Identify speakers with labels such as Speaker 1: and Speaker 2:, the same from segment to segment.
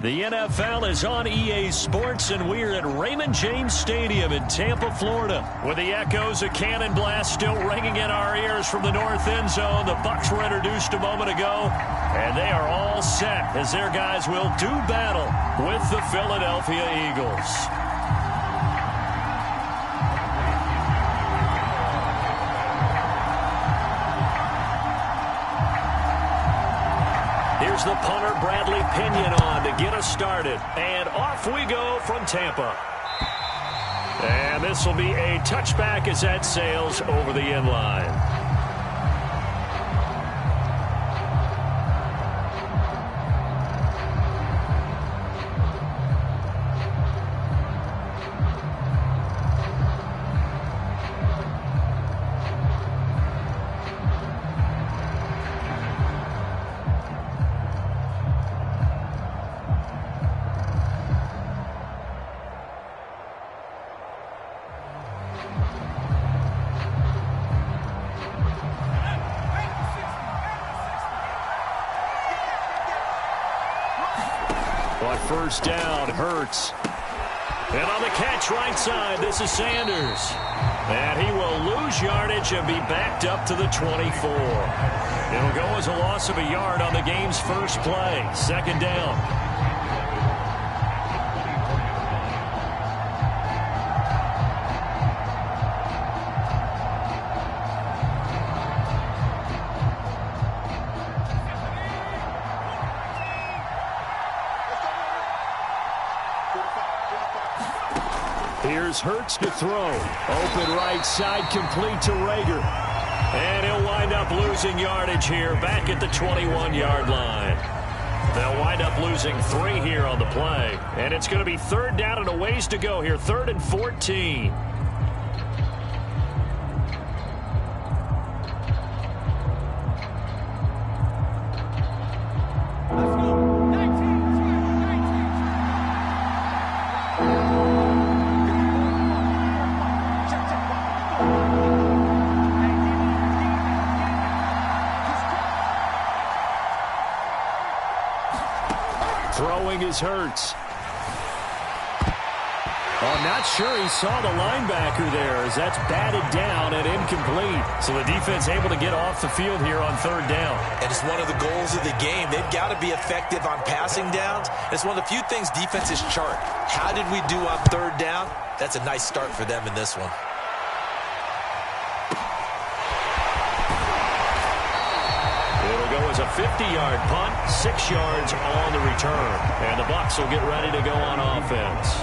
Speaker 1: The NFL is on EA Sports, and we're at Raymond James Stadium in Tampa, Florida, with the echoes of Cannon Blast still ringing in our ears from the north end zone. The Bucs were introduced a moment ago, and they are all set as their guys will do battle with the Philadelphia Eagles. Here's the punter, Bradley Pinion, on to get us started. And off we go from Tampa. And this will be a touchback as that sails over the end line. On first down, Hurts. And on the catch right side, this is Sanders. And he will lose yardage and be backed up to the 24. It'll go as a loss of a yard on the game's first play. Second down. Here's Hurts to throw. Open right side, complete to Rager. And he'll wind up losing yardage here back at the 21-yard line. They'll wind up losing 3 here on the play. And it's going to be third down and a ways to go here. 3rd and 14. Throwing is Hurts. I'm not sure he saw the linebacker there as that's batted down and incomplete. So the defense able to get off the field here on third down.
Speaker 2: And it's one of the goals of the game. They've got to be effective on passing downs. It's one of the few things defenses chart. How did we do on third down? That's a nice start for them in this one.
Speaker 1: It'll go as a 50-yard punt, 6 yards on the return. And the Bucs will get ready to go on offense.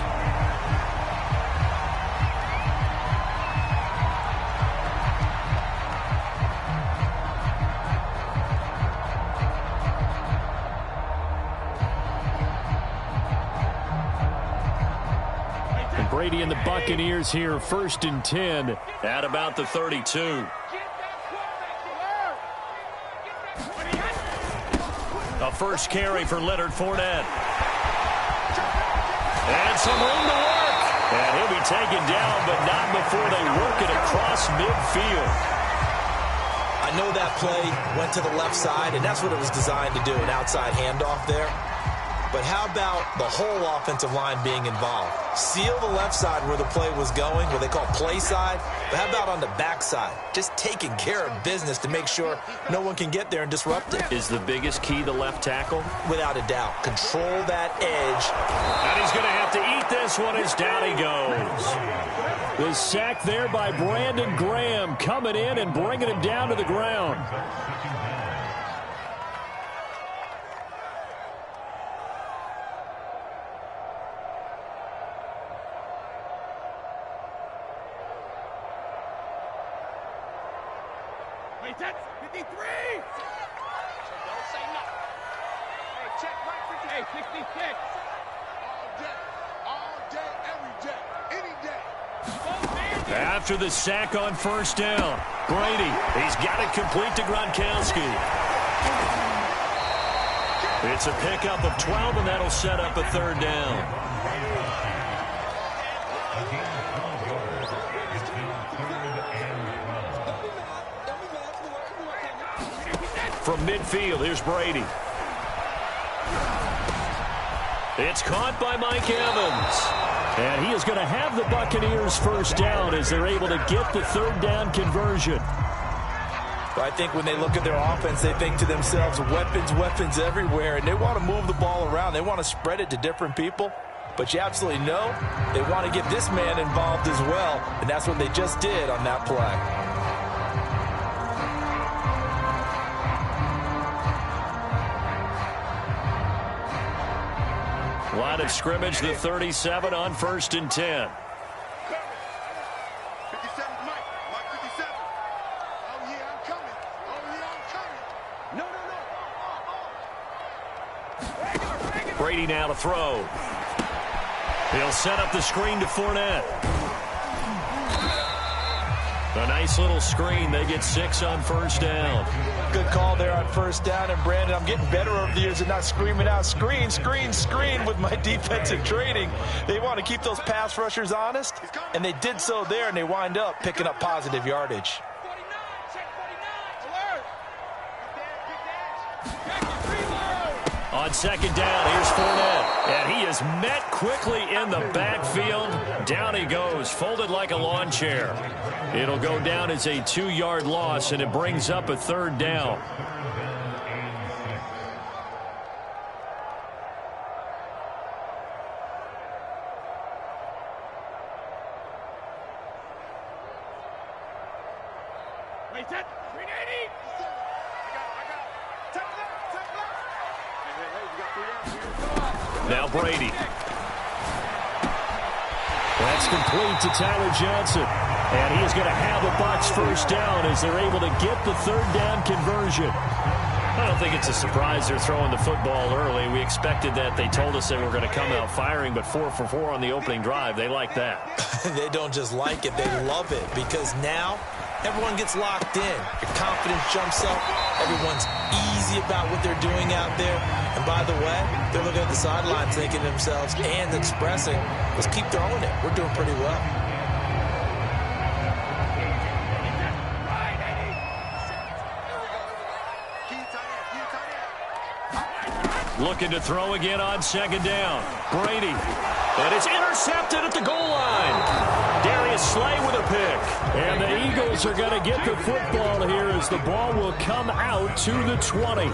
Speaker 1: And Brady and the Buccaneers here, 1st and 10 at about the 32. A first carry for Leonard Fournette. And some room to work. And he'll be taken down, but not before they work it across midfield.
Speaker 2: I know that play went to the left side, and that's what it was designed to do, an outside handoff there. But how about the whole offensive line being involved? Seal the left side where the play was going, what they call play side. But how about on the back side? Just taking care of business to make sure no one can get there and disrupt it.
Speaker 1: Is the biggest key the left tackle?
Speaker 2: Without a doubt. Control that edge.
Speaker 1: And he's going to have to eat this one as down he goes. The sack there by Brandon Graham coming in and bringing him down to the ground.
Speaker 3: That's 53! Don't say nothing. Hey, check right 50. Hey, 66. All day, every day, any day.
Speaker 1: After the sack on first down, Brady, he's got it complete to Gronkowski. It's a pickup of 12, and that'll set up a third down. from midfield. Here's Brady. It's caught by Mike Evans. And he is going to have the Buccaneers first down as they're able to get the third down conversion.
Speaker 2: But I think when they look at their offense, they think to themselves, weapons, weapons everywhere, and they want to move the ball around. They want to spread it to different people. But you absolutely know they want to get this man involved as well, and that's what they just did on that play.
Speaker 1: Line of scrimmage, the 37 on 1st and 10.
Speaker 3: 57, Mike 57. Oh, yeah, I'm coming. Oh, yeah, I'm coming. No.
Speaker 1: Brady now to throw. He'll set up the screen to Fournette. A nice little screen. They get 6 on 1st down.
Speaker 2: Good call there on 1st down. And, Brandon, I'm getting better over the years at not screaming out, screen, screen, screen with my defensive training. They want to keep those pass rushers honest, and they did so there, and they wind up picking up positive yardage.
Speaker 1: On 2nd down, here's Fournette. And he is met quickly in the backfield. Down he goes, folded like a lawn chair. It'll go down as a 2-yard loss, and it brings up a 3rd down.
Speaker 3: Wait, that 380.
Speaker 1: Now Brady. That's complete to Tyler Johnson. And he is going to have a Bucs first down as they're able to get the 3rd down conversion. I don't think it's a surprise they're throwing the football early. We expected that. They told us they were going to come out firing, but 4 for 4 on the opening drive. They like that.
Speaker 2: They don't just like it, they love it, because now everyone gets locked in. Your confidence jumps up. Everyone's easy about what they're doing out there. And by the way, they're looking at the sidelines thinking to themselves and expressing, let's keep throwing it. We're doing pretty well.
Speaker 1: Looking to throw again on 2nd down. Brady. And it's intercepted at the goal line. Darius Slay with a pick. And the Eagles are going to get the football here as the ball will come out to the 20.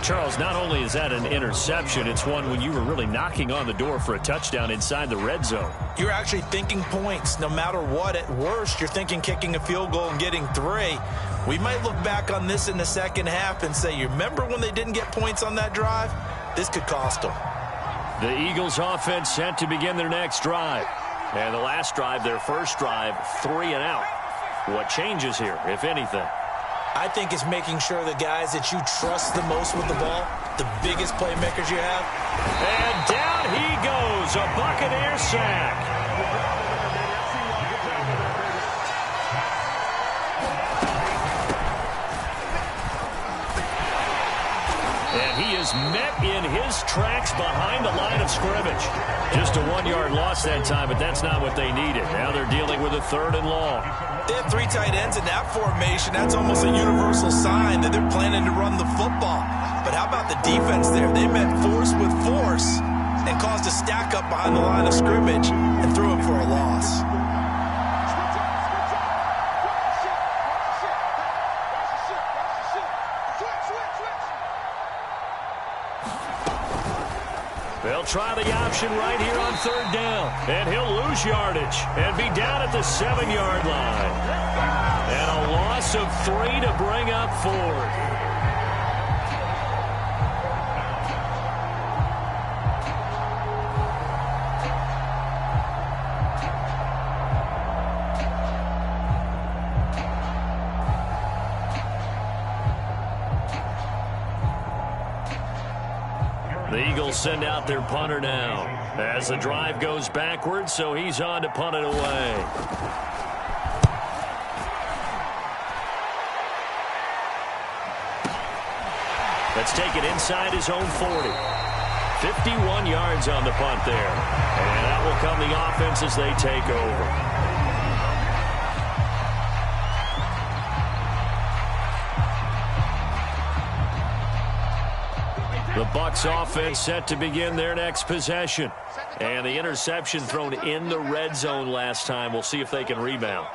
Speaker 1: Charles, not only is that an interception, it's one when you were really knocking on the door for a touchdown inside the red zone.
Speaker 2: You're actually thinking points. No matter what, at worst, you're thinking kicking a field goal and getting 3. We might look back on this in the second half and say, you remember when they didn't get points on that drive? This could cost them.
Speaker 1: The Eagles offense set to begin their next drive. And the last drive, their first drive, 3 and out. What changes here, if anything?
Speaker 2: I think it's making sure the guys that you trust the most with the ball, the biggest playmakers you have.
Speaker 1: And down he goes, a Buccaneer sack. And he is met in his tracks behind the line of scrimmage. Just a 1-yard loss that time, but that's not what they needed. Now they're dealing with a 3rd and long.
Speaker 2: They have 3 tight ends in that formation. That's almost a universal sign that they're planning to run the football. But how about the defense there? They met force with force and caused a stack up behind the line of scrimmage and threw him for a loss.
Speaker 1: They'll try the option right here on 3rd down. And he'll lose yardage and be down at the 7-yard line. And a loss of 3 to bring up 4th. The Eagles send out their punter now as the drive goes backwards, so he's on to punt it away. Let's take it inside his own 40. 51 yards on the punt there. And that will come the offense as they take over. The Bucs offense set to begin their next possession. And the interception thrown in the red zone last time. We'll see if they can rebound.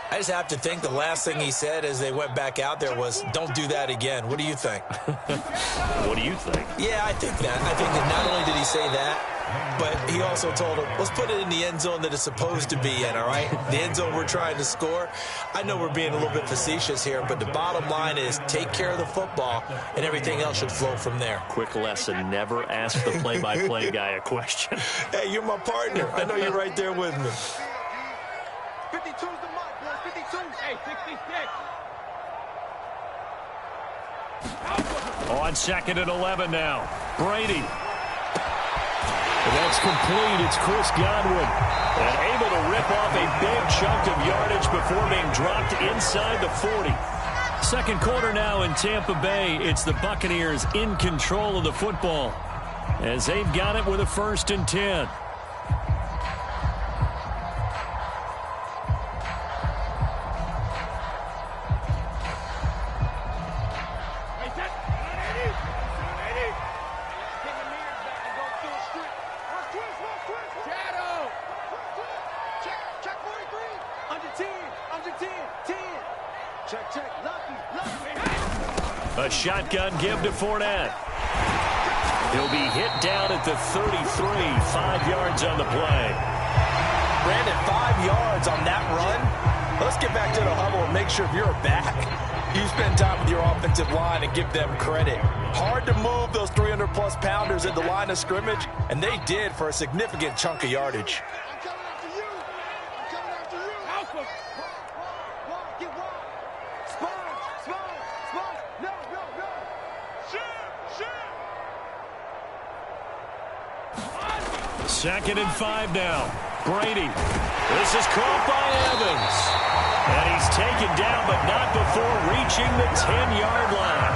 Speaker 2: I just have to think the last thing he said as they went back out there was, don't do that again. What do you think?
Speaker 1: What do you think?
Speaker 2: Yeah, I think that. I think that not only did he say that, but he also told him, let's put it in the end zone that it's supposed to be in, all right? The end zone we're trying to score. I know we're being a little bit facetious here, but the bottom line is take care of the football, and everything else should flow from there.
Speaker 1: Quick lesson, never ask the play-by-play guy a question.
Speaker 2: Hey, you're my partner. I know you're right there with me.
Speaker 3: 52's the mark, boys. 52. Hey, 66.
Speaker 1: On 2nd and 11 now. Brady. And that's complete. It's Chris Godwin. And able to rip off a big chunk of yardage before being dropped inside the 40. Second quarter now in Tampa Bay. It's the Buccaneers in control of the football as they've got it with a 1st and 10. A shotgun give to Fournette. He'll be hit down at the 33, 5 yards on the play.
Speaker 2: Brandon, 5 yards on that run. Let's get back to the huddle and make sure if you're back, you spend time with your offensive line and give them credit. Hard to move those 300-plus pounders at the line of scrimmage, and they did for a significant chunk of yardage.
Speaker 3: I'm coming after you. I'm coming after you. Alpha. Wide. Get wide. Spine. No. Shoot.
Speaker 1: 2nd and 5 now. Brady. This is caught by Evans. And he's taken down, but not before reaching the 10-yard line.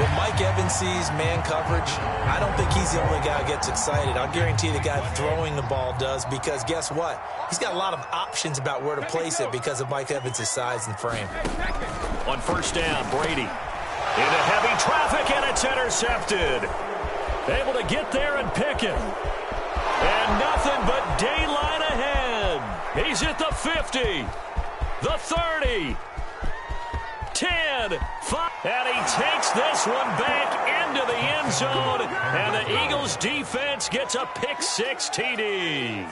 Speaker 2: When Mike Evans sees man coverage, I don't think he's the only guy who gets excited. I'll guarantee the guy throwing the ball does, because guess what? He's got a lot of options about where to place it because of Mike Evans' size and frame.
Speaker 1: On 1st down, Brady into heavy traffic, and it's intercepted. Able to get there and pick it. And nothing but daylight ahead. He's at the 50, the 30, 10, 5. And he takes this one back into the end zone. And the Eagles defense gets a pick-6 TD.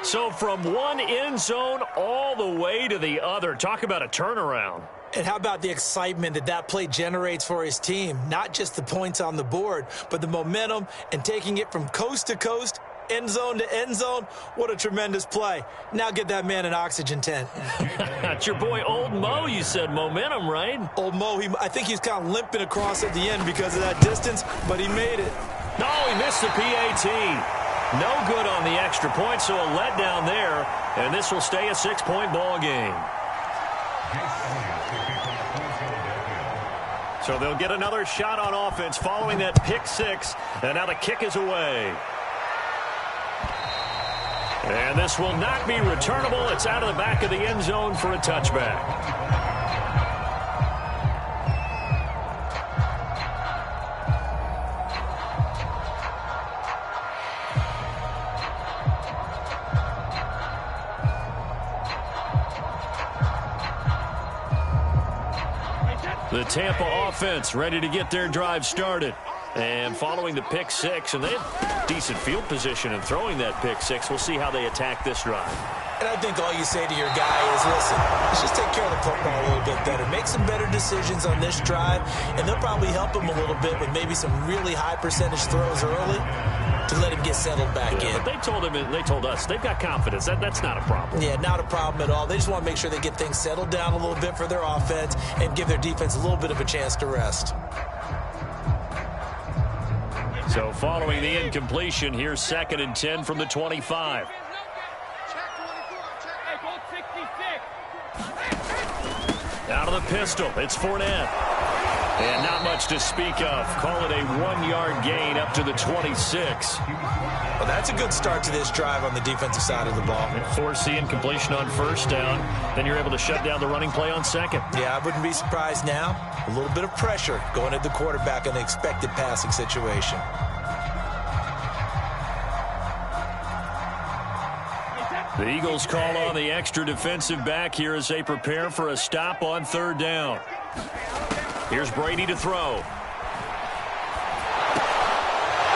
Speaker 1: So from one end zone all the way to the other. Talk about a turnaround.
Speaker 2: And how about the excitement that play generates for his team? Not just the points on the board, but the momentum and taking it from coast to coast, end zone to end zone. What a tremendous play. Now get that man an oxygen tent.
Speaker 1: That's your boy Old Mo. You said momentum, right?
Speaker 2: Old Mo, I think he's kind of limping across at the end because of that distance, but he made it.
Speaker 1: No, he missed the PAT. No good on the extra point, so a letdown there. And this will stay a 6-point ball game. So they'll get another shot on offense following that pick-6. And now the kick is away. And this will not be returnable. It's out of the back of the end zone for a touchback. The Tampa offense ready to get their drive started. And following the pick-6, and they have decent field position in throwing that pick-6. We'll see how they attack this drive.
Speaker 2: And I think all you say to your guy is, listen, let's just take care of the football a little bit better. Make some better decisions on this drive, and they'll probably help him a little bit with maybe some really high percentage throws early to let him get settled back in.
Speaker 1: But they told him, and they told us, they've got confidence. That's not a problem.
Speaker 2: Yeah, not a problem at all. They just want to make sure they get things settled down a little bit for their offense and give their defense a little bit of a chance to rest.
Speaker 1: So following the incompletion, here's 2nd and 10 from the 25. Out of the pistol, it's Fournette. And not much to speak of. Call it a 1-yard gain up to the 26.
Speaker 2: Well, that's a good start to this drive on the defensive side of the ball.
Speaker 1: Forcing completion on first down. Then you're able to shut down the running play on second.
Speaker 2: Yeah, I wouldn't be surprised now. A little bit of pressure going at the quarterback in an expected passing situation.
Speaker 1: The Eagles call on the extra defensive back here as they prepare for a stop on third down. Here's Brady to throw.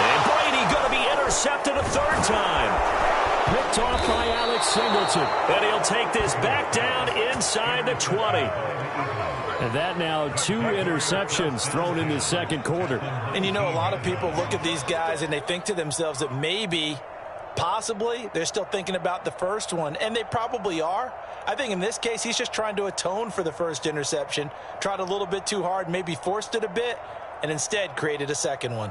Speaker 1: And Brady going to be intercepted a third time. Picked off by Alex Singleton. And he'll take this back down inside the 20.
Speaker 4: And that now 2 interceptions thrown in the second quarter.
Speaker 2: And you know, a lot of people look at these guys and they think to themselves that maybe, possibly, they're still thinking about the first one. And they probably are. I think in this case, he's just trying to atone for the first interception. Tried a little bit too hard, maybe forced it a bit, and instead created a second one.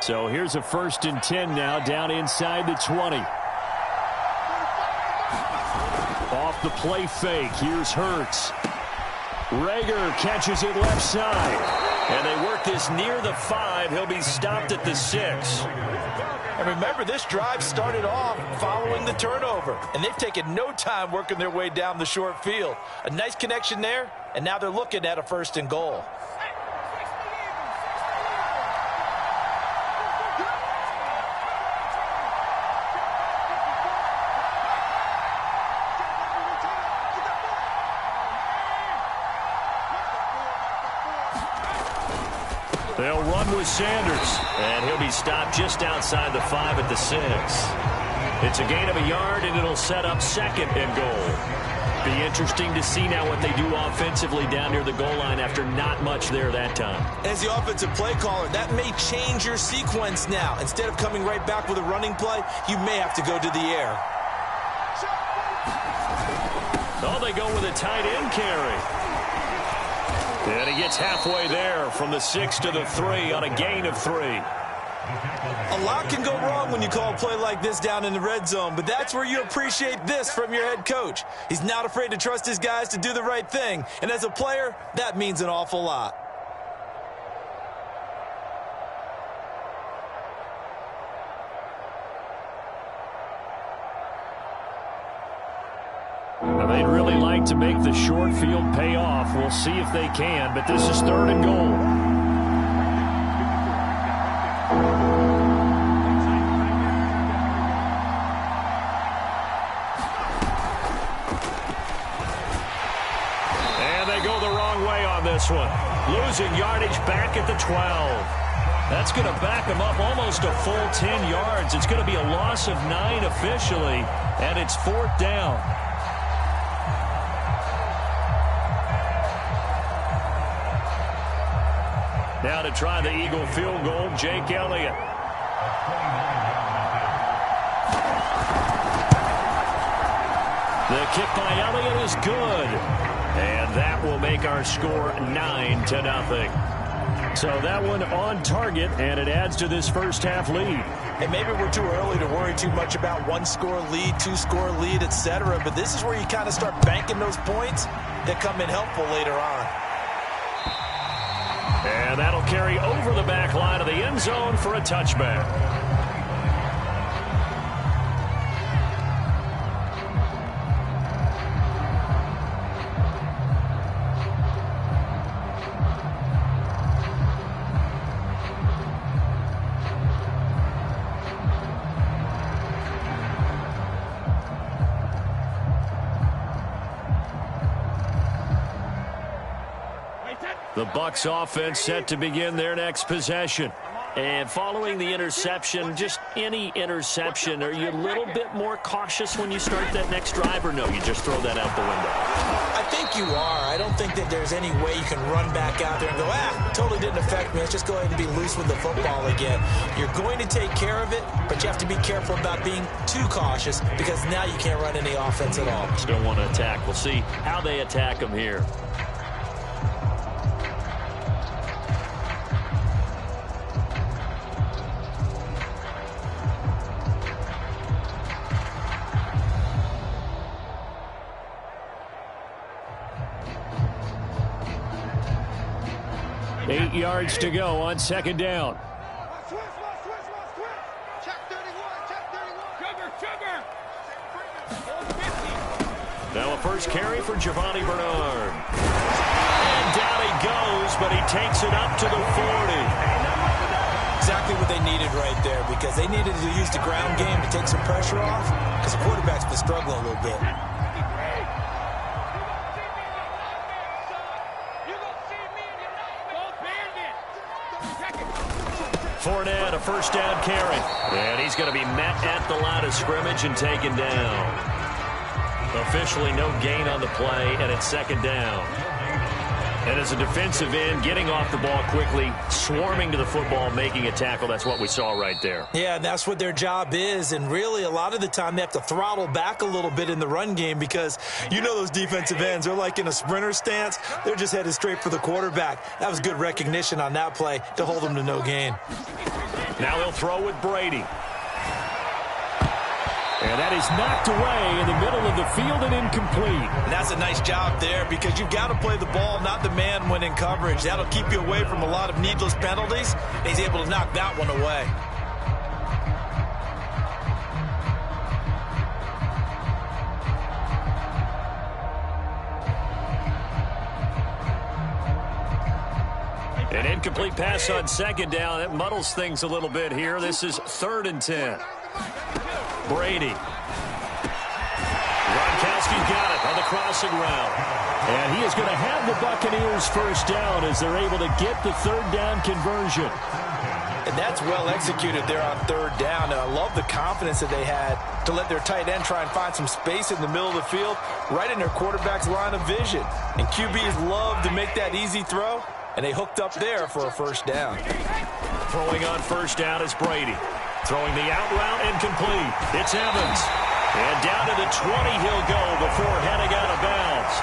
Speaker 4: So here's a 1st and 10 now, down inside the 20. Off the play fake, here's Hurts. Rager catches it left side.
Speaker 1: And they work this near the 5. He'll be stopped at the 6.
Speaker 2: And remember, this drive started off following the turnover. And they've taken no time working their way down the short field. A nice connection there, and now they're looking at a 1st and goal.
Speaker 1: They'll run with Sanders, and he'll be stopped just outside the 5 at the 6. It's a gain of a yard, and it'll set up 2nd and goal. Be interesting to see now what they do offensively down near the goal line after not much there that time.
Speaker 2: As the offensive play caller, that may change your sequence now. Instead of coming right back with a running play, you may have to go to the air.
Speaker 1: Oh, they go with a tight end carry. And he gets halfway there from the 6 to the 3 on a gain of 3.
Speaker 2: A lot can go wrong when you call a play like this down in the red zone, but that's where you appreciate this from your head coach. He's not afraid to trust his guys to do the right thing, and as a player, that means an awful lot.
Speaker 4: They'd really like to make the short field pay off. We'll see if they can, but this is 3rd and goal.
Speaker 1: And they go the wrong way on this one. Losing yardage back at the 12. That's going to back them up almost a full 10 yards. It's going to be a loss of 9 officially, and it's 4th down. Now to try the Eagle field goal, Jake Elliott. The kick by Elliott is good. And that will make our score 9-0. So that one on target, and it adds to this first half lead.
Speaker 2: And maybe we're too early to worry too much about 1-score lead, 2-score lead, etc. But this is where you kind of start banking those points that come in helpful later on.
Speaker 1: And that'll carry over the back line of the end zone for a touchback. The Bucs offense set to begin their next possession. And following the interception, just any interception, are you a little bit more cautious when you start that next drive, or no, you just throw that out the window?
Speaker 2: I think you are. I don't think that there's any way you can run back out there and go, totally didn't affect me. Let's just go ahead and be loose with the football again. You're going to take care of it, but you have to be careful about being too cautious because now you can't run any offense at all.
Speaker 1: Still want to attack. We'll see how they attack them here. 8 yards to go on second down.
Speaker 3: Switch. Check 31. Sugar.
Speaker 1: Now a first carry for Giovanni Bernard. And down he goes, but he takes it up to the 40.
Speaker 2: Exactly what they needed right there, because they needed to use the ground game to take some pressure off, because the quarterback's been struggling a little bit.
Speaker 1: Fournette, a first down carry. And he's going to be met at the line of scrimmage and taken down. Officially no gain on the play, and it's second down. And as a defensive end, getting off the ball quickly, swarming to the football, making a tackle, that's what we saw right there.
Speaker 2: Yeah, and that's what their job is. And really, a lot of the time, they have to throttle back a little bit in the run game, because you know those defensive ends, they're like in a sprinter stance. They're just headed straight for the quarterback. That was good recognition on that play to hold them to no gain.
Speaker 1: Now they'll throw with Brady. And that is knocked away in the middle of the field and incomplete.
Speaker 2: And that's a nice job there, because you've got to play the ball, not the man when in coverage. That'll keep you away from a lot of needless penalties. And he's able to knock that one away.
Speaker 1: An incomplete pass on second down. That muddles things a little bit here. This is 3rd and 10. Brady. Gronkowski's got it on the crossing route. And he is going to have the Buccaneers first down as they're able to get the 3rd down conversion.
Speaker 2: And that's well executed there on 3rd down. And I love the confidence that they had to let their tight end try and find some space in the middle of the field, right in their quarterback's line of vision. And QBs love to make that easy throw, and they hooked up there for a first down.
Speaker 1: Throwing on first down is Brady. Throwing the out route incomplete. It's Evans. And down to the 20 he'll go before heading out of bounds.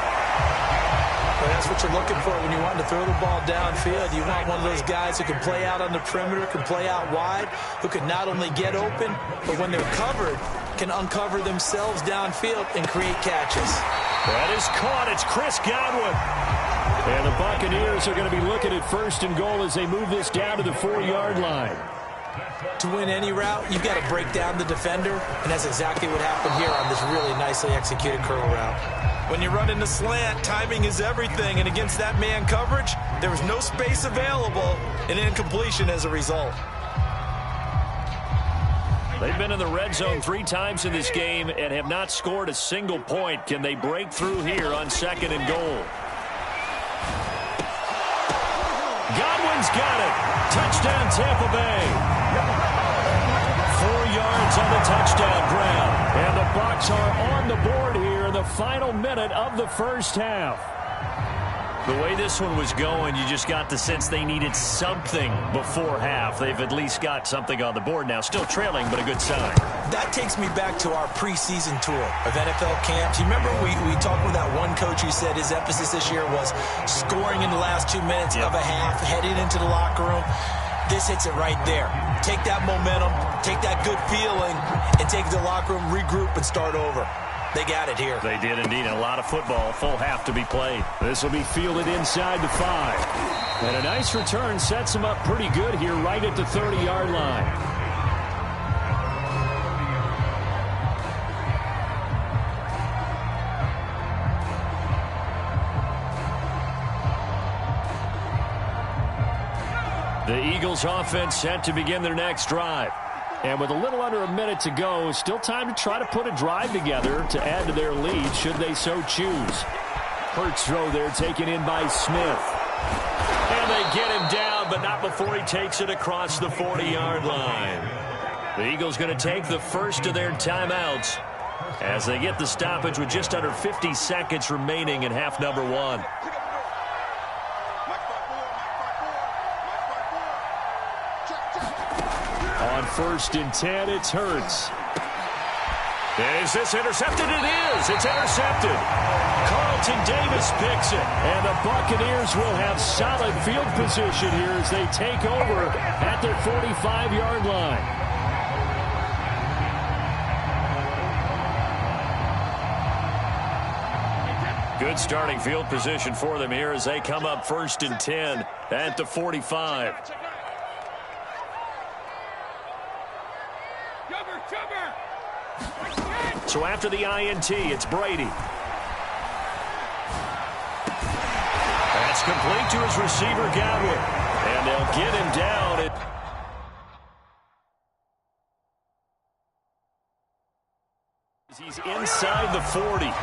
Speaker 2: Well, that's what you're looking for when you want to throw the ball downfield. You want one of those guys who can play out on the perimeter, can play out wide, who can not only get open, but when they're covered, can uncover themselves downfield and create catches.
Speaker 1: That is caught. It's Chris Godwin. And the Buccaneers are going to be looking at 1st and goal as they move this down to the 4-yard line.
Speaker 2: To win any route, you've got to break down the defender, and that's exactly what happened here on this really nicely executed curl route. When you run in the slant, timing is everything, and against that man coverage, there was no space available, and incompletion as a result.
Speaker 1: They've been in the red zone 3 times in this game and have not scored a single point. Can they break through here on 2nd and goal? Godwin's got it. Touchdown, Tampa Bay. 4 yards on the touchdown grab. And the Bucs are on the board here in the final minute of the first half. The way this one was going, you just got the sense they needed something before half. They've at least got something on the board now. Still trailing, but a good sign.
Speaker 2: That takes me back to our preseason tour of NFL camps. You remember we talked with that one coach who said his emphasis this year was scoring in the last 2 minutes of a half, heading into the locker room. This hits it right there. Take that momentum, take that good feeling, and take the locker room, regroup, and start over. They got it here.
Speaker 1: They did indeed. A lot of football, full half to be played. This will be fielded inside the 5. And a nice return sets them up pretty good here right at the 30-yard line. The Eagles offense set to begin their next drive. And with a little under a minute to go, still time to try to put a drive together to add to their lead should they so choose. Hurts throw there taken in by Smith. And they get him down, but not before he takes it across the 40-yard line. The Eagles going to take the first of their timeouts as they get the stoppage with just under 50 seconds remaining in half number 1. On 1st and 10, it's Hurts. Is this intercepted? It is. It's intercepted. Carlton Davis picks it. And the Buccaneers will have solid field position here as they take over at their 45-yard line. Good starting field position for them here as they come up 1st and 10 at the 45. So after the INT, it's Brady. That's complete to his receiver, Godwin. And they'll get him down. He's inside the 40.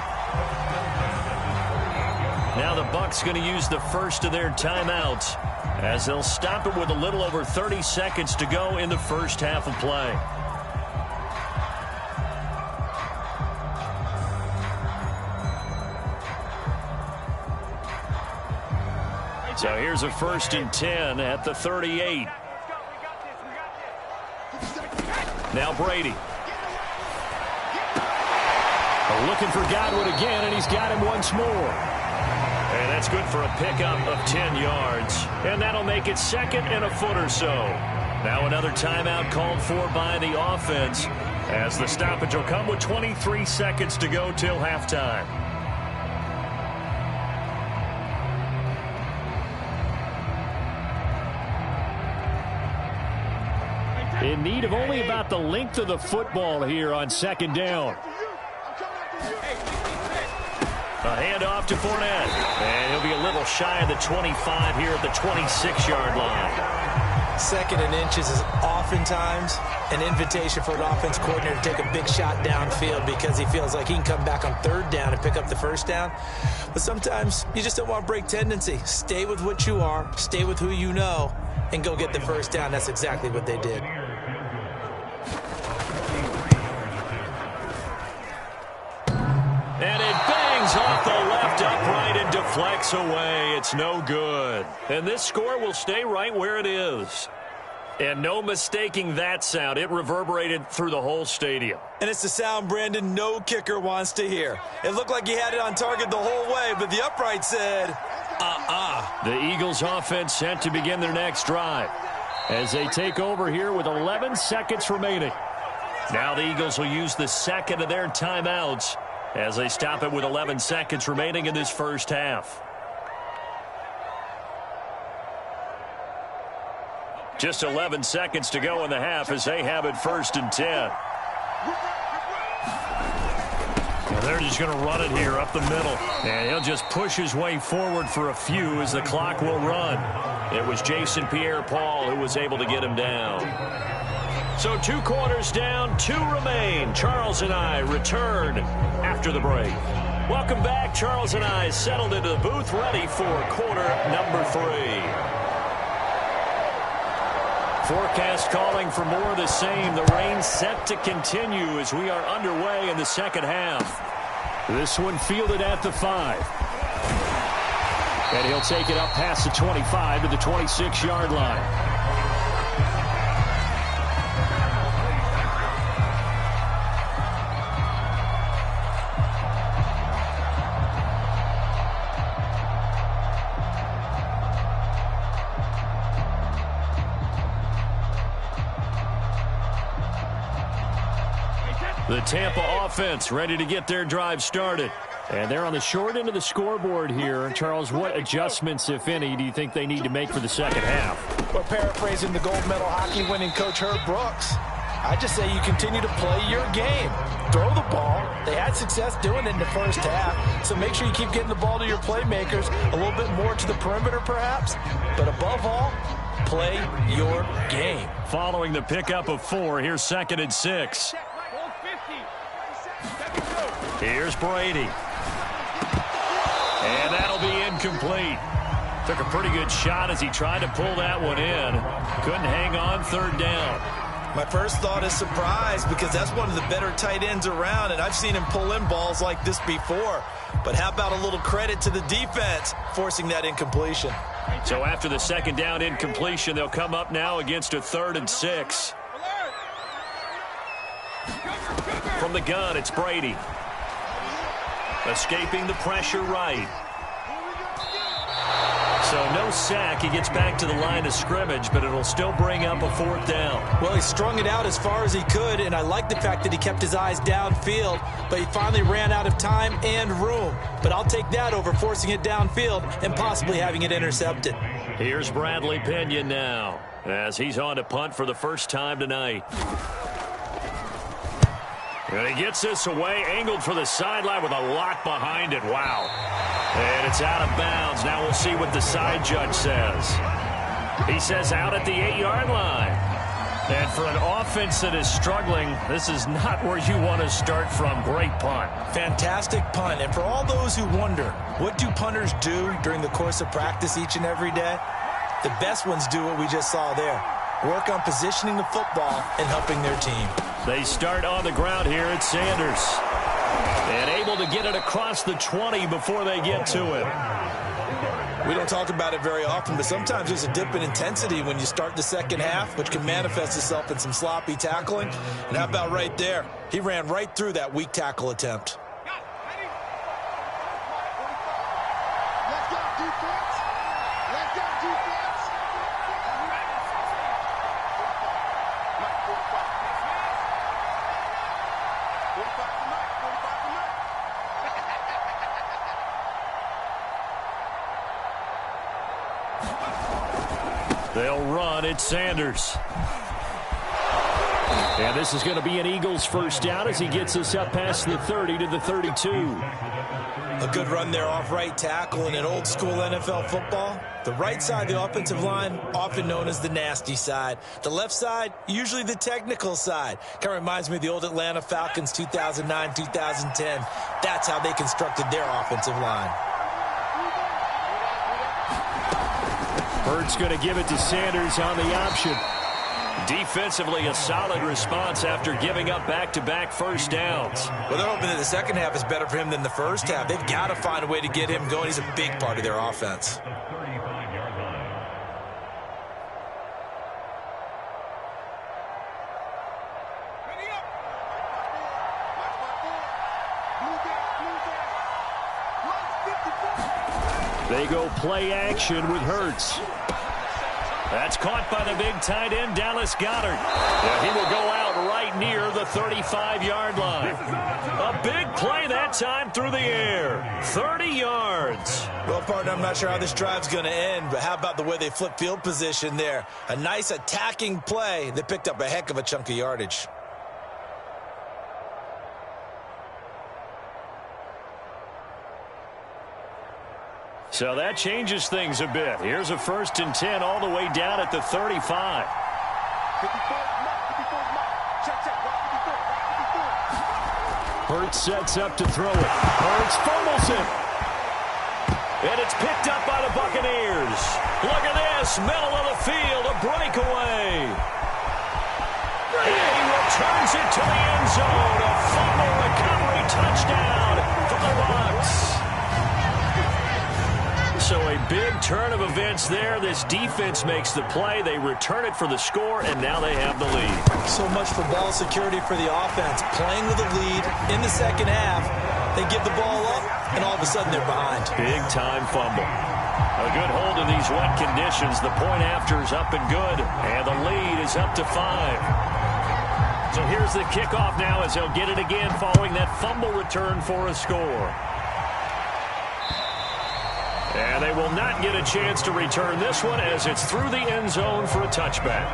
Speaker 1: Now the Bucs going to use the first of their timeouts as they'll stop it with a little over 30 seconds to go in the first half of play. So here's a 1st and 10 at the 38. Now Brady. Looking for Godwin again, and he's got him once more. And that's good for a pickup of 10 yards. And that'll make it 2nd and a foot or so. Now another timeout called for by the offense as the stoppage will come with 23 seconds to go till halftime. In need of only about the length of the football here on 2nd down. A handoff to Fournette. And he'll be a little shy of the 25 here at the 26-yard line.
Speaker 2: 2nd and inches is oftentimes an invitation for an offense coordinator to take a big shot downfield because he feels like he can come back on 3rd down and pick up the 1st down. But sometimes you just don't want to break tendency. Stay with what you are, stay with who you know, and go get the 1st down. That's exactly what they did.
Speaker 1: And it bangs off the left upright and deflects away. It's no good. And this score will stay right where it is. And no mistaking that sound. It reverberated through the whole stadium.
Speaker 2: And it's the sound, Brandon, no kicker wants to hear. It looked like he had it on target the whole way, but the upright said,
Speaker 1: The Eagles offense set to begin their next drive as they take over here with 11 seconds remaining. Now the Eagles will use the 2nd of their timeouts as they stop it with 11 seconds remaining in this first half. Just 11 seconds to go in the half as they have it 1st and 10. Well, they're just going to run it here up the middle. And he'll just push his way forward for a few as the clock will run. It was Jason Pierre-Paul who was able to get him down. So 2 quarters down, 2 remain. Charles and I return after the break. Welcome back. Charles and I settled into the booth ready for quarter number 3. Forecast calling for more of the same. The rain set to continue as we are underway in the second half. This one fielded at the 5. And he'll take it up past the 25 to the 26-yard line. The Tampa offense ready to get their drive started. And they're on the short end of the scoreboard here. Charles, what adjustments, if any, do you think they need to make for the second half?
Speaker 5: Well, paraphrasing the gold medal hockey winning coach Herb Brooks, I just say you continue to play your game. Throw the ball. They had success doing it in the first half, so make sure you keep getting the ball to your playmakers, a little bit more to the perimeter perhaps, but above all, play your game.
Speaker 1: Following the pickup of 4, here's 2nd and 6. Here's Brady. And that'll be incomplete. Took a pretty good shot as he tried to pull that one in. Couldn't hang on 3rd down.
Speaker 2: My first thought is surprise because that's one of the better tight ends around, and I've seen him pull in balls like this before. But how about a little credit to the defense forcing that incompletion?
Speaker 1: So after the 2nd down incompletion, they'll come up now against a 3rd and 6. From the gun, it's Brady. Escaping the pressure right. So no sack. He gets back to the line of scrimmage, but it'll still bring up a 4th down.
Speaker 2: Well, he strung it out as far as he could, and I like the fact that he kept his eyes downfield, but he finally ran out of time and room. But I'll take that over forcing it downfield and possibly having it intercepted.
Speaker 1: Here's Bradley Pinion now, as he's on to punt for the first time tonight. And he gets this away, angled for the sideline with a lot behind it. Wow. And it's out of bounds. Now we'll see what the side judge says. He says out at the 8-yard line. And for an offense that is struggling, this is not where you want to start from. Great punt.
Speaker 2: Fantastic punt. And for all those who wonder, what do punters do during the course of practice each and every day? The best ones do what we just saw there. Work on positioning the football and helping their team.
Speaker 1: They start on the ground here at Sanders. And able to get it across the 20 before they get to it.
Speaker 2: We don't talk about it very often, but sometimes there's a dip in intensity when you start the second half, which can manifest itself in some sloppy tackling. And how about right there? He ran right through that weak tackle attempt.
Speaker 3: Let's go, defense. Let's go, defense. Mike, 45. 45 to Mike, 45 to Mike.
Speaker 1: They'll run at Sanders. And this is going to be an Eagles first down as he gets us up past the 30 to the 32.
Speaker 2: A good run there off right tackle in an old school NFL football. The right side of the offensive line, often known as the nasty side. The left side, usually the technical side. Kind of reminds me of the old Atlanta Falcons 2009, 2010. That's how they constructed their offensive line.
Speaker 1: Hurts going to give it to Sanders on the option. Defensively, a solid response after giving up back-to-back first downs.
Speaker 2: Well, they're hoping that the second half is better for him than the first half. They've got to find a way to get him going. He's a big part of their offense.
Speaker 1: They go play action with Hurts. That's caught by the big tight end, Dallas Goedert. Yeah, he will go out right near the 35-yard line. A big play that time through the air. 30 yards.
Speaker 2: Well, partner, I'm not sure how this drive's going to end, but how about the way they flip field position there? A nice attacking play that picked up a heck of a chunk of yardage.
Speaker 1: So that changes things a bit. Here's a 1st and 10 all the way down at the 35.
Speaker 3: 54 Mike. Check, check. 54.
Speaker 1: Hurts sets up to throw it. Hurts fumbles it. And it's picked up by the Buccaneers. Look at this. Middle of the field. A breakaway. And he returns it to the end zone. A fumble recovery touchdown for the Bucs. So a big turn of events there. This defense makes the play. They return it for the score, and now they have the lead.
Speaker 2: So much for ball security for the offense. Playing with a lead in the second half. They give the ball up, and all of a sudden they're behind.
Speaker 1: Big-time fumble. A good hold in these wet conditions. The point after is up and good, and the lead is up to 5. So here's the kickoff now as they'll get it again following that fumble return for a score. And they will not get a chance to return this one as it's through the end zone for a touchback.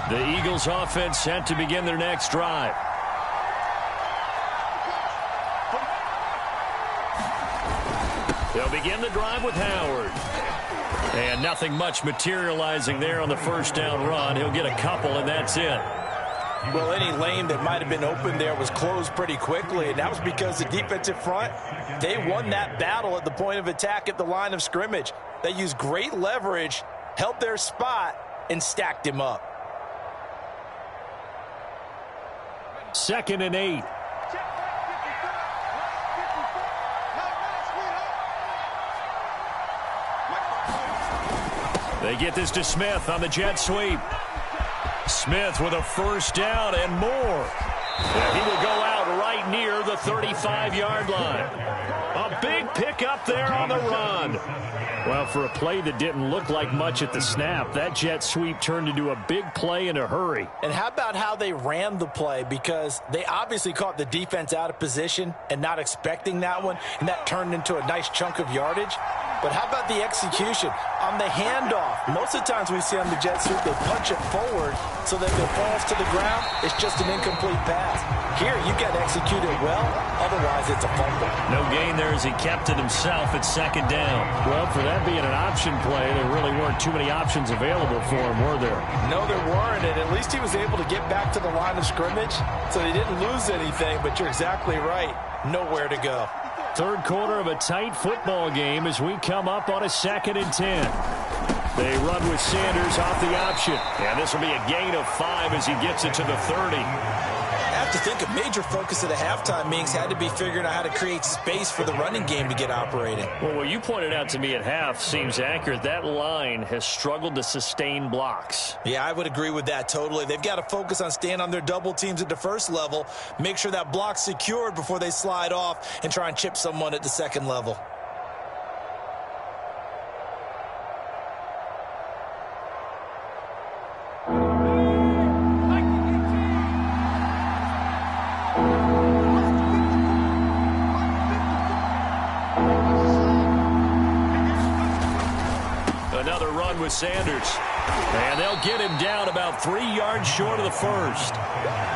Speaker 1: The Eagles offense set to begin their next drive. They'll begin the drive with Howard. And nothing much materializing there on the first down run. He'll get a couple, and that's it.
Speaker 5: Well, any lane that might have been open there was closed pretty quickly, and that was because the defensive front, they won that battle at the point of attack at the line of scrimmage. They used great leverage, held their spot, and stacked him up.
Speaker 1: 2nd and 8. They get this to Smith on the jet sweep. Smith with a first down and more. And he will go out right near the 35-yard line. A big pickup there on the run. Well, for a play that didn't look like much at the snap, that jet sweep turned into a big play in a hurry.
Speaker 5: And how about how they ran the play? Because they obviously caught the defense out of position and not expecting that one, and that turned into a nice chunk of yardage. But how about the execution? On the handoff, most of the times we see on the jet sweep, they punch it forward so that if it falls to the ground, it's just an incomplete pass. Here, you've got to execute it well, otherwise it's a fumble.
Speaker 1: No gain there as he kept it himself at second down.
Speaker 4: Well, for that being an option play, there really weren't too many options available for him, were there?
Speaker 5: No, there weren't, and at least he was able to get back to the line of scrimmage, so he didn't lose anything, but you're exactly right. Nowhere to go.
Speaker 4: Third quarter of a tight football game as we come up on a 2nd and 10. They run with Sanders off the option.
Speaker 1: And this will be a gain of 5 as he gets it to the 30.
Speaker 2: I have to think a major focus at a halftime meetings had to be figuring out how to create space for the running game to get operating.
Speaker 1: Well, what you pointed out to me at half seems accurate. That line has struggled to sustain blocks.
Speaker 2: Yeah, I would agree with that totally. They've got to focus on staying on their double teams at the first level, make sure that block's secured before they slide off and try and chip someone at the second level.
Speaker 1: Another run with Sanders. And they'll get him down about 3 yards short of the first.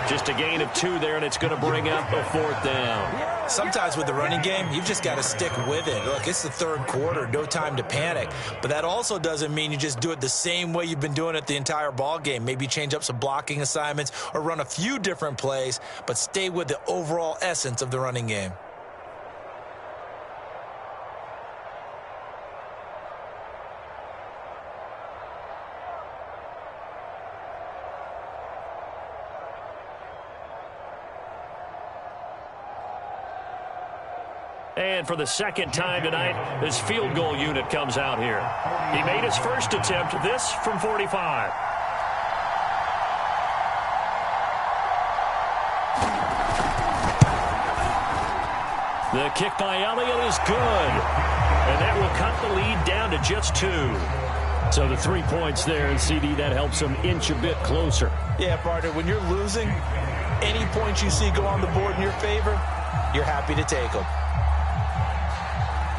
Speaker 1: Just a gain of 2 there, and it's going to bring up a 4th down.
Speaker 2: Sometimes with the running game, you've just got to stick with it. Look, it's the third quarter, no time to panic. But that also doesn't mean you just do it the same way you've been doing it the entire ball game. Maybe change up some blocking assignments or run a few different plays, but stay with the overall essence of the running game.
Speaker 1: And for the second time tonight, this field goal unit comes out here. He made his first attempt, this from 45. The kick by Elliott is good. And that will cut the lead down to just 2. So the 3 points there, and CD, that helps them inch a bit closer.
Speaker 5: Yeah, partner, when you're losing, any points you see go on the board in your favor, you're happy to take them.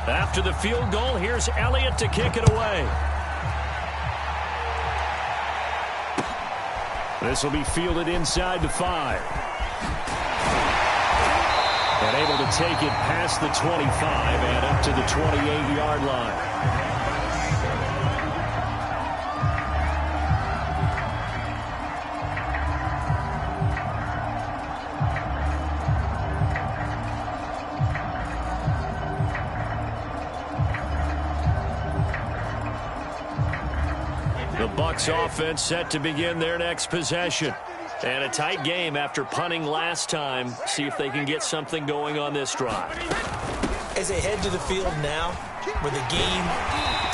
Speaker 1: After the field goal, here's Elliott to kick it away. This will be fielded inside the 5. And able to take it past the 25 and up to the 28-yard line. The Bucs offense set to begin their next possession. And a tight game after punting last time. See if they can get something going on this drive.
Speaker 2: As they head to the field now, with the game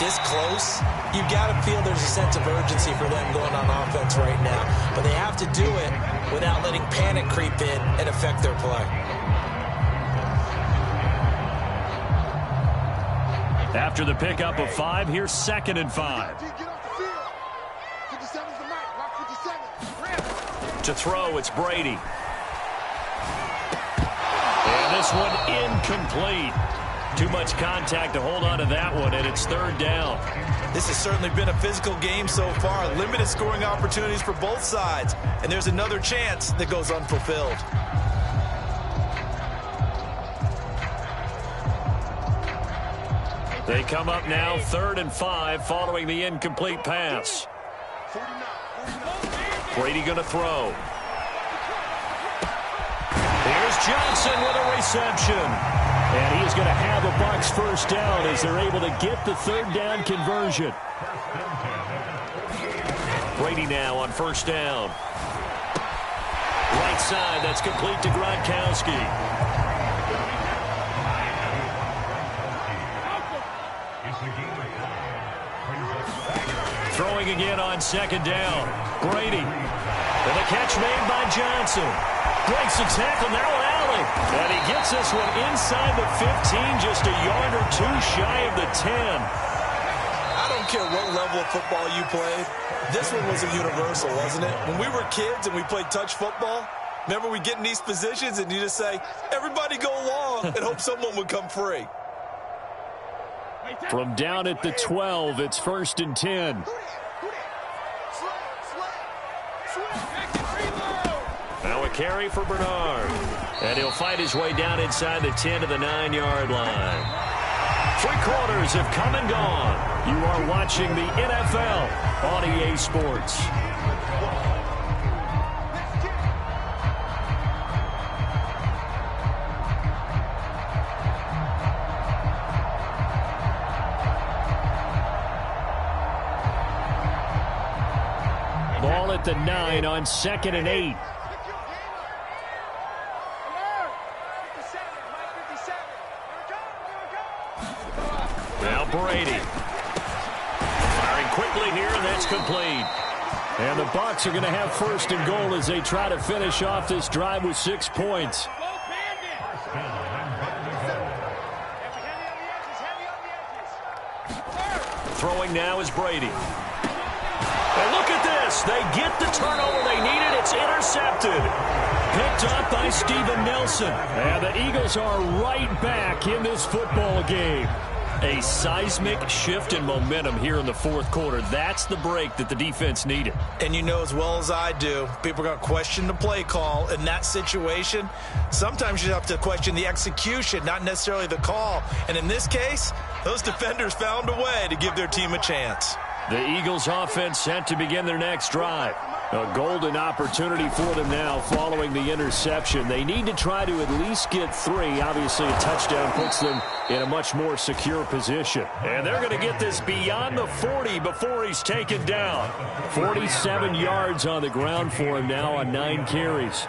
Speaker 2: this close, you've got to feel there's a sense of urgency for them going on offense right now. But they have to do it without letting panic creep in and affect their play.
Speaker 1: After the pickup of 5, here's 2nd and 5. To throw, it's Brady. And this one incomplete. Too much contact to hold on to that one, and it's 3rd down.
Speaker 2: This has certainly been a physical game so far. Limited scoring opportunities for both sides. And there's another chance that goes unfulfilled.
Speaker 1: They come up now 3rd and 5 following the incomplete pass. Brady going to throw. Here's Johnson with a reception. And he is going to have a Bucs first down as they're able to get the 3rd down conversion. Brady now on 1st down. Right side, that's complete to Gronkowski. throwing again on second down. Brady. And the catch made by Johnson. Breaks the tackle, now Allen. And he gets this one inside the 15, just a yard or two shy of the 10.
Speaker 2: I don't care what level of football you played. This one was a universal, wasn't it? When we were kids and we played touch football, remember we get in these positions and you just say, everybody go long, and hope someone would come free.
Speaker 4: From down at the 12, it's 1st and 10.
Speaker 1: Now a carry for Bernard. And he'll fight his way down inside the 10 to the 9-yard line. 3 quarters have come and gone. You are watching the NFL on EA Sports.
Speaker 4: Ball at the 9 on 2nd and 8.
Speaker 1: Now Brady. Firing quickly here, and that's complete.
Speaker 4: And the Bucs are going to have 1st and goal as they try to finish off this drive with 6 points.
Speaker 1: Throwing now is Brady. And look at this. They get the turnover they needed. It's intercepted. Picked up by Steven Nelson.
Speaker 4: And the Eagles are right back in this football game.
Speaker 1: A seismic shift in momentum here in the 4th quarter. That's the break that the defense needed.
Speaker 2: And you know as well as I do, people are going to question the play call in that situation. Sometimes you have to question the execution, not necessarily the call. And in this case, those defenders found a way to give their team a chance.
Speaker 1: The Eagles offense set to begin their next drive.
Speaker 4: A golden opportunity for them now following the interception. They need to try to at least get 3. Obviously, a touchdown puts them in a much more secure position.
Speaker 1: And they're going to get this beyond the 40 before he's taken down.
Speaker 4: 47 yards on the ground for him now on 9 carries.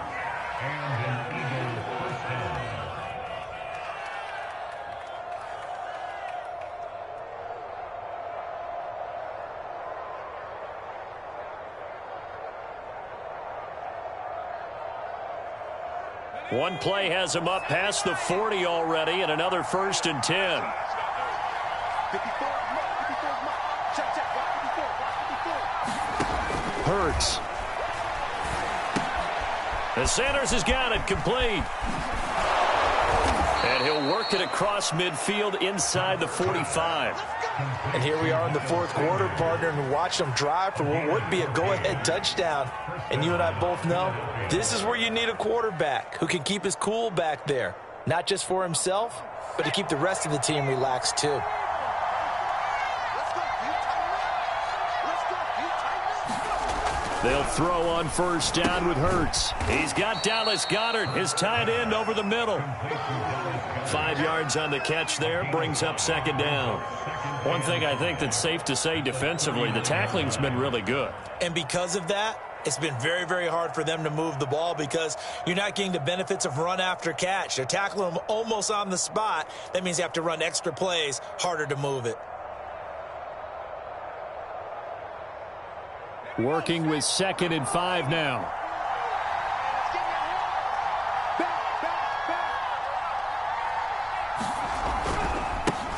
Speaker 1: One play has him up past the 40 already, and another 1st and 10.
Speaker 4: Hurts.
Speaker 1: And Sanders has got it complete. And he'll work it across midfield inside the 45.
Speaker 5: And here we are in the 4th quarter, partner, and watch them drive for what would be a go-ahead touchdown. And you and I both know this is where you need a quarterback who can keep his cool back there. Not just for himself, but to keep the rest of the team relaxed too.
Speaker 4: They'll throw on 1st down with Hurts.
Speaker 1: He's got Dallas Goedert, his tight end, over the middle. 5 yards on the catch there, brings up 2nd down. One thing I think that's safe to say defensively, the tackling's been really good.
Speaker 2: And because of that, it's been very, very hard for them to move the ball because you're not getting the benefits of run after catch. They're tackling them almost on the spot. That means you have to run extra plays, harder to move it.
Speaker 4: Working with 2nd and 5 now.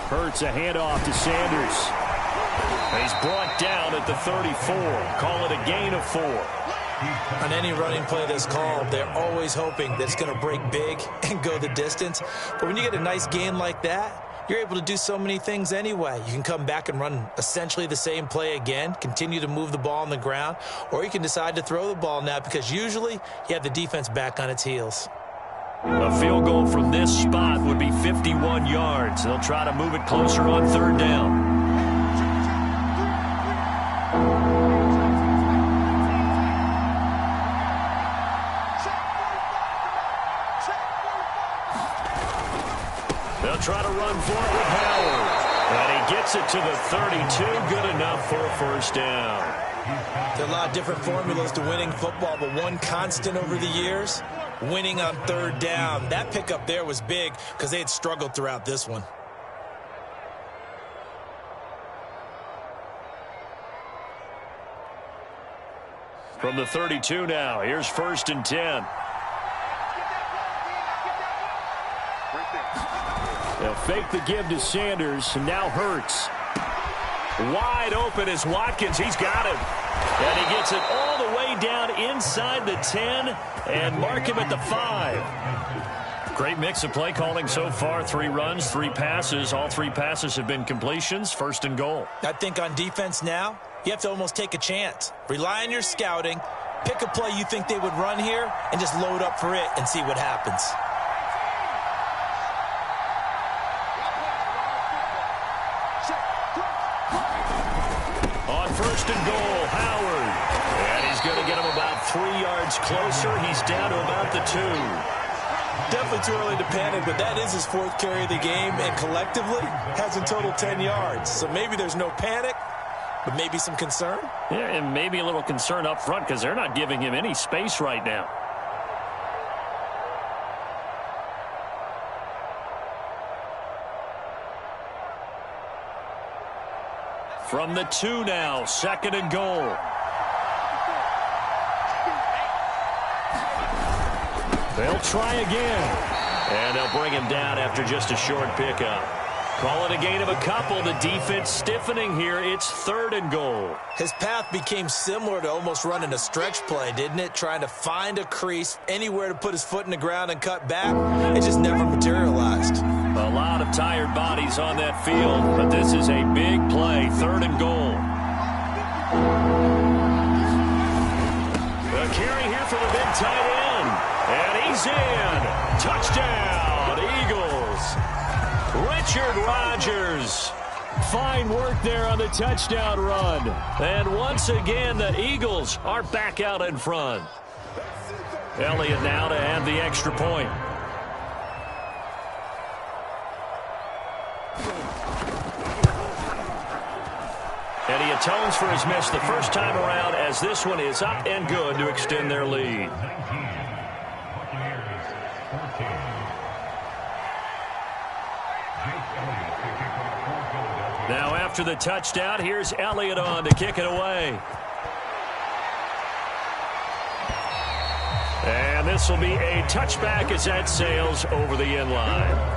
Speaker 4: Hurts a handoff to Sanders.
Speaker 1: He's brought down at the 34. Call it a gain of 4.
Speaker 2: On any running play that's called, they're always hoping that it's going to break big and go the distance. But when you get a nice gain like that, you're able to do so many things anyway. You can come back and run essentially the same play again, continue to move the ball on the ground, or you can decide to throw the ball now because usually you have the defense back on its heels.
Speaker 1: A field goal from this spot would be 51 yards. They'll try to move it closer on 3rd down. They'll try to run for it with Howard. And he gets it to the 32. Good enough for a 1st down.
Speaker 2: There are a lot of different formulas to winning football, but one constant over the years, winning on 3rd down. That pickup there was big because they had struggled throughout this one.
Speaker 1: From the 32 now, here's 1st and 10.
Speaker 4: They'll fake the give to Sanders, and now Hurts.
Speaker 1: Wide open is Watkins. He's got him. And he gets it all the way down inside the 10 and mark him at the 5. Great mix of play calling so far. 3 runs, 3 passes. All 3 passes have been completions. 1st and goal.
Speaker 2: I think on defense now, you have to almost take a chance. Rely on your scouting. Pick a play you think they would run here and just load up for it and see what happens.
Speaker 1: On 1st and goal, Howard. And he's going to get him about 3 yards closer. He's down to about the 2.
Speaker 2: Definitely too early to panic, but that is his 4th carry of the game, and collectively has in total 10 yards. So maybe there's no panic, but maybe some concern.
Speaker 1: Yeah, and maybe a little concern up front because they're not giving him any space right now. From the 2 now, 2nd and goal. They'll try again. And they'll bring him down after just a short pickup. Call it a gain of a couple. The defense stiffening here. It's 3rd and goal.
Speaker 2: His path became similar to almost running a stretch play, didn't it? Trying to find a crease, anywhere to put his foot in the ground and cut back. It just never materialized.
Speaker 1: A lot of tired bodies on that field, but this is a big play. 3rd and goal. A carry here for the big tight end. And he's in. Touchdown, Eagles. Richard Rodgers. Fine work there on the touchdown run. And once again, the Eagles are back out in front. Elliott now to have the extra point. And he atones for his miss the first time around as this one is up and good to extend their lead. Now after the touchdown, here's Elliott on to kick it away. And this will be a touchback as that sails over the end line.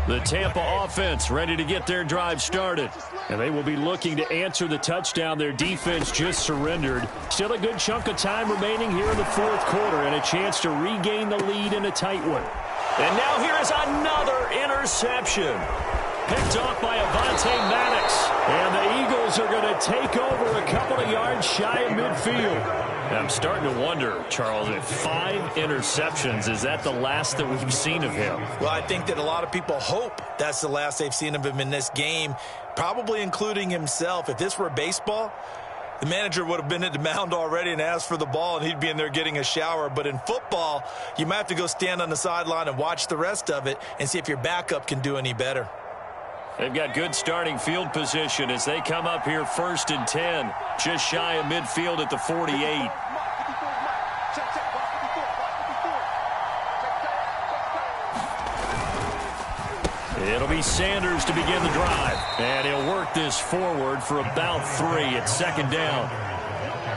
Speaker 1: The Tampa offense ready to get their drive started. And they will be looking to answer the touchdown their defense just surrendered. Still a good chunk of time remaining here in the 4th quarter and a chance to regain the lead in a tight one. And now here is another interception. Picked off by Avonte Maddox. And the Eagles are going to take over a couple of yards shy of midfield. I'm starting to wonder, Charles, if 5 interceptions, is that the last that we've seen of him?
Speaker 2: Well, I think that a lot of people hope that's the last they've seen of him in this game, probably including himself. If this were baseball, the manager would have been at the mound already and asked for the ball, and he'd be in there getting a shower. But in football, you might have to go stand on the sideline and watch the rest of it and see if your backup can do any better.
Speaker 1: They've got good starting field position as they come up here 1st and 10, just shy of midfield at the 48. It'll be Sanders to begin the drive. And he'll work this forward for about 3 at 2nd down.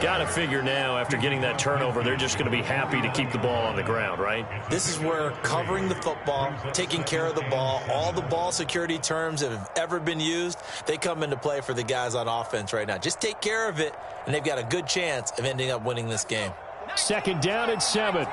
Speaker 1: Got to figure now, after getting that turnover, they're just going to be happy to keep the ball on the ground, right?
Speaker 2: This is where covering the football, taking care of the ball, all the ball security terms that have ever been used, they come into play for the guys on offense right now. Just take care of it, and they've got a good chance of ending up winning this game.
Speaker 4: 2nd down and 7.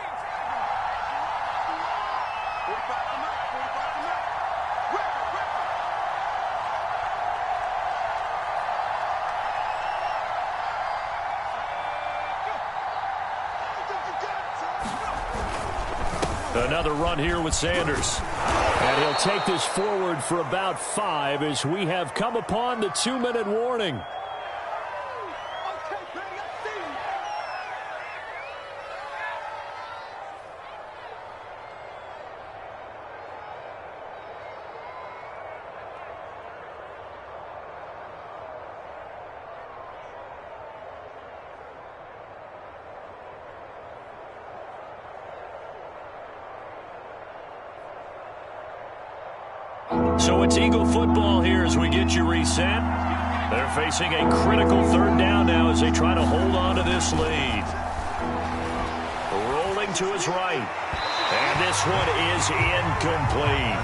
Speaker 1: Another run here with Sanders.
Speaker 4: And he'll take this forward for about 5 as we have come upon the 2-minute warning.
Speaker 1: So it's Eagle football here as we get you reset. They're facing a critical third down now as they try to hold on to this lead. Rolling to his right. And this one is incomplete.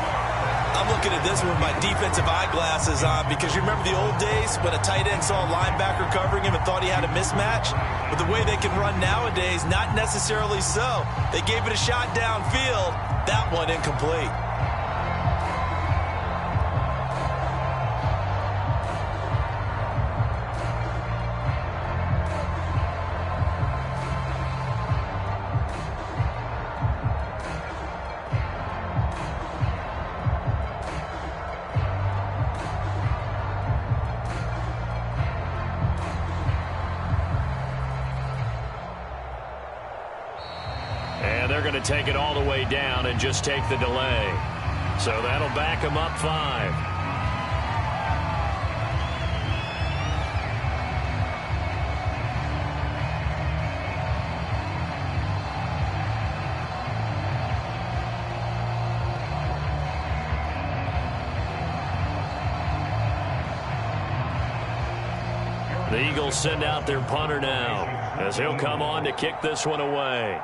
Speaker 2: I'm looking at this one with my defensive eyeglasses on because you remember the old days when a tight end saw a linebacker covering him and thought he had a mismatch? But the way they can run nowadays, not necessarily so. They gave it a shot downfield. That one incomplete.
Speaker 1: Take it all the way down and just take the delay. So that'll back him up 5. The Eagles send out their punter now as he'll come on to kick this one away.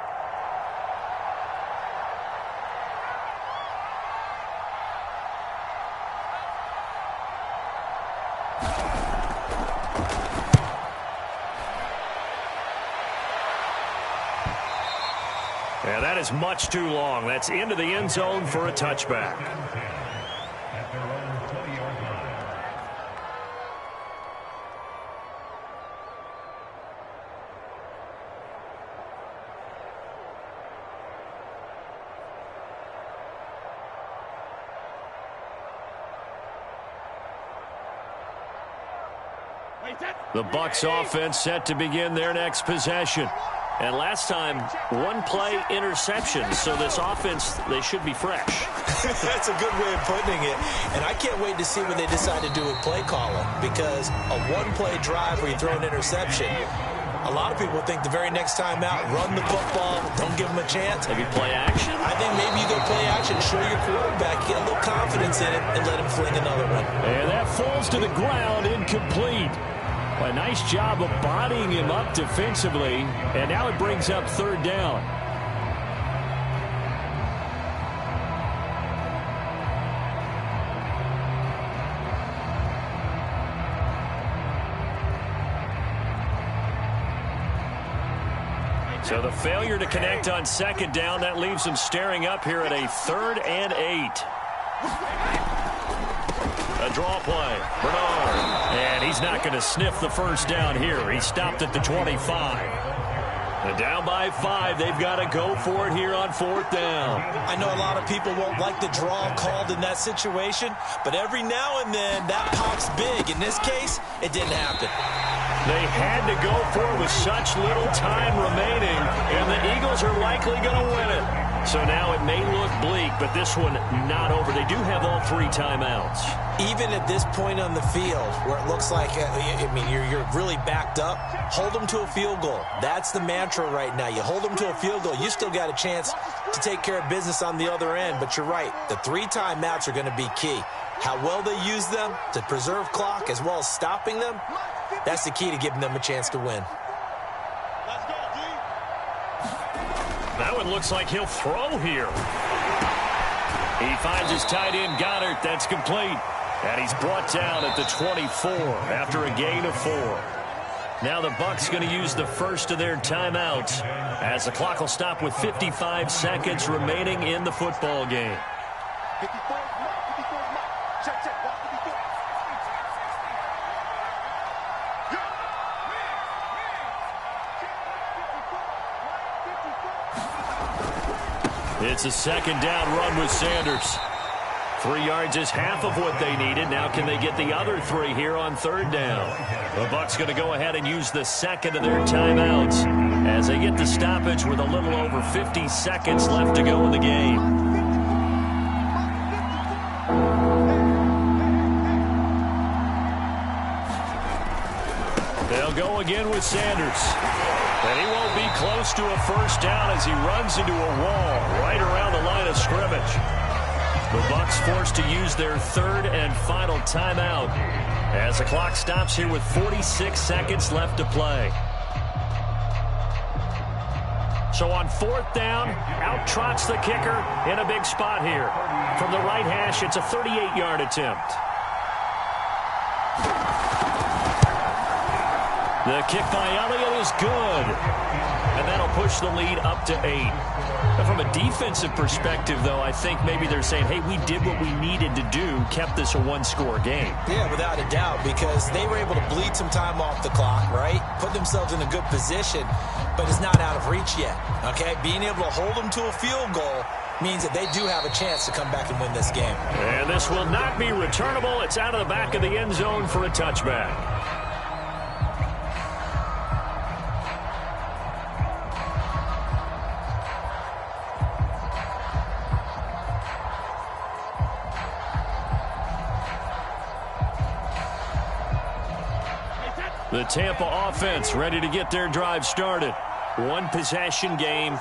Speaker 1: Yeah, that is much too long. That's into the end zone for a touchback. The Bucs offense set to begin their next possession. And last time, one-play interception. So this offense, they should be fresh.
Speaker 2: That's a good way of putting it. And I can't wait to see what they decide to do with play calling. Because a one-play drive where you throw an interception, a lot of people think the very next time out, run the football, don't give them a chance.
Speaker 1: Maybe play action?
Speaker 2: I think maybe you go play action, show your quarterback, get a little confidence in it, and let him fling another one.
Speaker 1: And that falls to the ground, incomplete. A nice job of bodying him up defensively, and now it brings up third down. So the failure to connect on second down, that leaves them staring up here at a 3rd and 8. A draw play. Bernard. And he's not going to sniff the first down here. He stopped at the 25. And down by 5. They've got to go for it here on 4th down.
Speaker 2: I know a lot of people won't like the draw called in that situation, but every now and then that pops big. In this case, it didn't happen.
Speaker 1: They had to go for it with such little time remaining, and the Eagles are likely going to win it. So now it may look bleak, but this one not over. They do have all 3 timeouts.
Speaker 2: Even at this point on the field, where it looks like, you're really backed up, hold them to a field goal. That's the mantra right now. You hold them to a field goal, you still got a chance to take care of business on the other end. But you're right, the 3 timeouts are going to be key. How well they use them to preserve clock as well as stopping them, that's the key to giving them a chance to win.
Speaker 1: That one looks like he'll throw here. He finds his tight end, Goddard. That's complete. And he's brought down at the 24 after a gain of 4. Now the Bucs going to use the first of their timeouts as the clock will stop with 55 seconds remaining in the football game. It's a second down run with Sanders. 3 yards is half of what they needed. Now can they get the other 3 here on 3rd down? The Bucs going to go ahead and use the second of their timeouts as they get the stoppage with a little over 50 seconds left to go in the game. They'll go again with Sanders. And he won't be close to a first down as he runs into a wall right around the line of scrimmage. The Bucs forced to use their third and final timeout as the clock stops here with 46 seconds left to play. So on fourth down, out trots the kicker in a big spot here. From the right hash, it's a 38-yard attempt. The kick by Elliott is good. And that'll push the lead up to 8. Now, from a defensive perspective, though, I think maybe they're saying, hey, we did what we needed to do, kept this a one-score game.
Speaker 2: Yeah, without a doubt, because they were able to bleed some time off the clock, right? Put themselves in a good position, but it's not out of reach yet, okay? Being able to hold them to a field goal means that they do have a chance to come back and win this game.
Speaker 1: And this will not be returnable. It's out of the back of the end zone for a touchback. The Tampa offense ready to get their drive started. One possession game.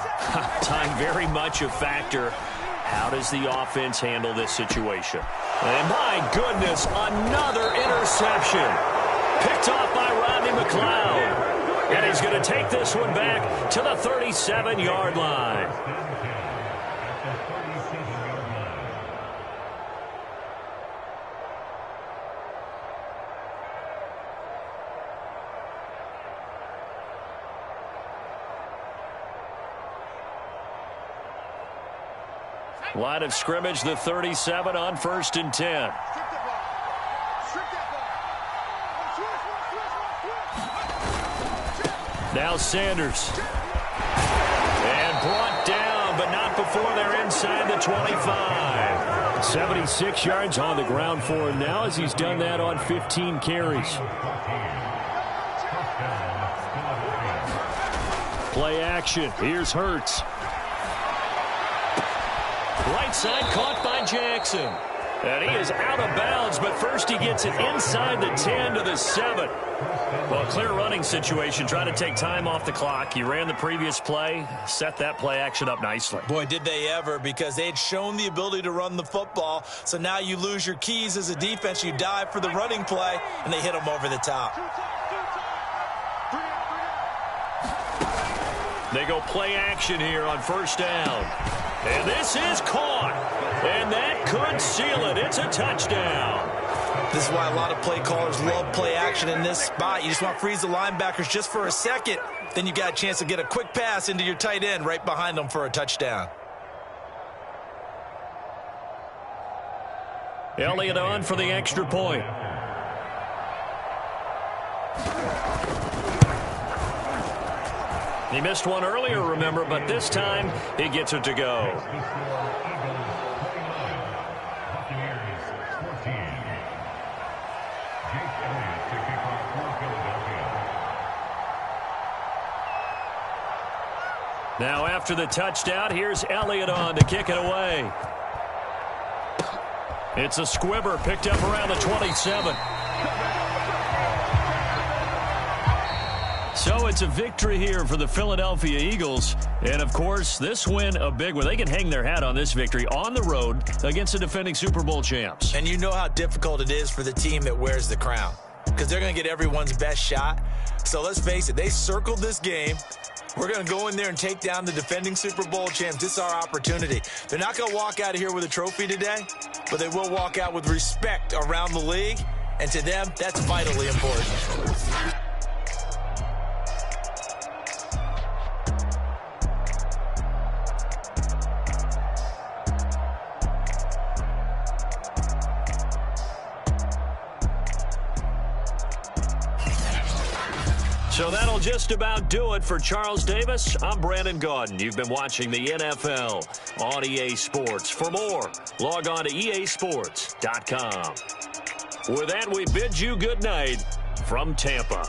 Speaker 1: Time very much a factor. How does the offense handle this situation? And my goodness, another interception. Picked off by Rodney McLeod. And he's going to take this one back to the 37-yard line. Line of scrimmage, the 37 on 1st and 10. Now Sanders. And brought down, but not before they're inside the 25.
Speaker 4: 76 yards on the ground for him now as he's done that on 15 carries. Play action. Here's Hurts.
Speaker 1: Right side caught by Jackson. And he is out of bounds, but first he gets it inside the 10 to the 7. Well, clear running situation, trying to take time off the clock. He ran the previous play, set that play action up nicely.
Speaker 2: Boy, did they ever, because they had shown the ability to run the football. So now you lose your keys as a defense. You dive for the running play, and they hit him over the top.
Speaker 1: They go play action here on 1st down. And this is caught. And that could seal it. It's a touchdown.
Speaker 2: This is why a lot of play callers love play action in this spot. You just want to freeze the linebackers just for a second. Then you got a chance to get a quick pass into your tight end right behind them for a touchdown.
Speaker 1: Elliott on for the extra point. He missed one earlier, remember, but this time he gets it to go. Now after the touchdown, here's Elliott on to kick it away. It's a squibber picked up around the 27. So it's a victory here for the Philadelphia Eagles. And, of course, this win a big one. They can hang their hat on this victory on the road against the defending Super Bowl champs.
Speaker 2: And you know how difficult it is for the team that wears the crown, because they're going to get everyone's best shot. So let's face it, they circled this game. We're going to go in there and take down the defending Super Bowl champs. This is our opportunity. They're not going to walk out of here with a trophy today, but they will walk out with respect around the league. And to them, that's vitally important.
Speaker 1: So that'll just about do it for Charles Davis. I'm Brandon Gaudin. You've been watching the NFL on EA Sports. For more, log on to easports.com. With that, we bid you good night from Tampa.